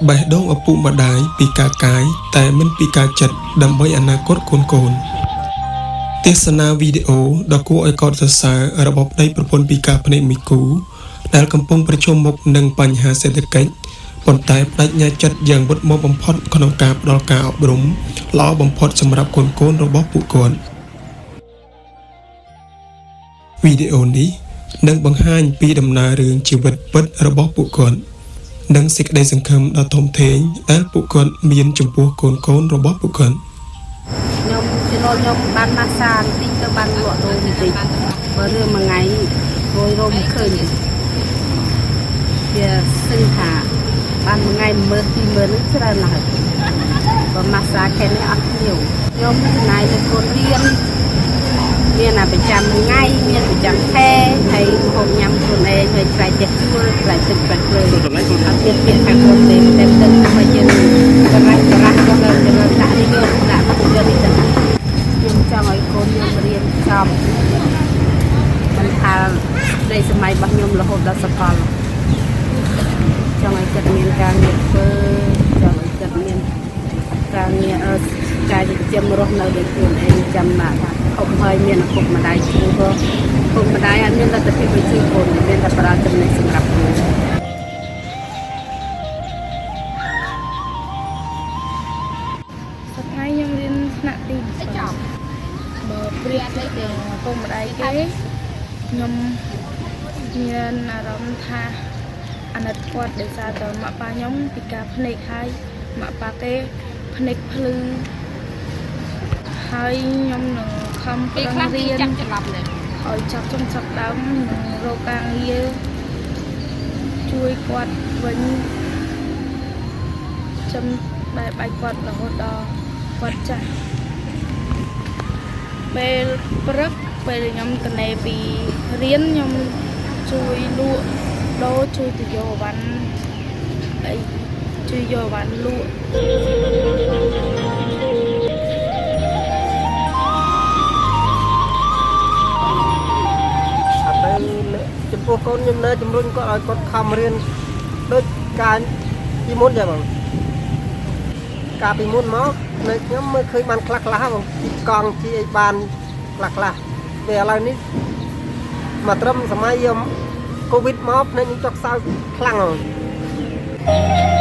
បេះដូងឪពុកម្ដាយពីការកាយតែមិនពីការចិត្តដើម្បីអនាគតកូនៗទេសនាវីដេអូដ៏គួរឲ្យកោតសរសើររបស់ប្តីប្រពន្ធពីការភ្នែកមួយគូដែលកំពុងប្រឈមមុខនឹងបញ្ហាសេដ្ឋកិច្ចប៉ុន្តែបដិញ្ញាចិត្តយ៉ាងមុតមមបំផុតក្នុងការផ្ដល់ការអប់រំល្អបំផុតសម្រាប់កូនៗរបស់ពួកគាត់វីដេអូនេះនឹងបង្ហាញពីដំណើររឿងជីវិតពិតរបស់ពួកគាត់និងសេចក្តីសង្ឃឹមដ៏ធំធេងដែលពួកគាត់មានចំពោះកូនៗរបស់ពួកគាត់ខ្ញុំបានម៉ាសាបន្តិចទៅបានលក់ដូរបន្តិចបើរឿងមួយថ្ងៃ100រមឃើញវាសឹងថាបានមួយថ្ងៃ10000 20000ច្រើនណាស់បើម៉ាសាខែនេះអត់nhiềuខ្ញុំចំណាយលើកូនរៀនមានអាប្រចាំថ្ងៃមានប្រចាំខែហើយហូបញ៉ាំខ្លួនឯងហើយស្រែកចិត្តជួលស្រែកទឹកស្រែកភ្លើងអត់ទៀតពាក្យខាងខ្លួនទេតែទឹកមកយើងសម្រាប់សម្រាប់គាត់ទៅដាក់នេះយកដាក់មកយកនេះទៅខ្ញុំចង់ឲ្យកូនខ្ញុំរៀនចប់មិនថានៃសម័យរបស់ខ្ញុំរហូតដល់សកលចង់ឲ្យគាត់មានការងារធ្វើចង់ឲ្យគាត់មានការងារការចិញ្ចឹមរស់នៅដោយខ្លួនឯងចាំណាថាអុកហើយមានឪពុកម្ដាយជួយក៏ឪពុកម្ដាយអត់មានលទ្ធភាពទៅជួយកូនមានតែប្រើចំណេះសម្រាប់ខ្លួនថ្ងៃខ្ញុំរៀនថ្នាក់ទីចប់បើព្រៀបទៅទាំងឪពុកម្ដាយគេខ្ញុំមានអារម្មណ៍ថាអាណិតគាត់ដោយសារតែម៉ាក់ប៉ាខ្ញុំពិការភ្នែកហើយម៉ាក់ប៉ាគេភ្នែកភ្លឺហើយខ្ញុំនឹងខំប្រឹងរៀនឲ្យចាប់ចំចាប់ដើមនឹងរកការងារជួយគាត់វិញចំបែបបាយគាត់រហូតដល់គាត់ចាស់ពេលព្រឹកពេលខ្ញុំកណេពីរៀនខ្ញុំជួយលក់ដូរជួយទៅយកអវ៉ាន់អីជួយយកអវ៉ាន់លក់ចំពោះកូនខ្ញុំនៅជំរុញគាត់ឲ្យគាត់ខំរៀនដូចការពីមុនចឹងបងការពីមុនមកនៅខ្ញុំមើលឃើញបានខ្លះបងជីកង់ជីអីបានខ្លះពេលឥឡូវនេះមកត្រឹមសម័យកូវីដមកភ្នែកនេះចុះខ្សោយខ្លាំងហ្មង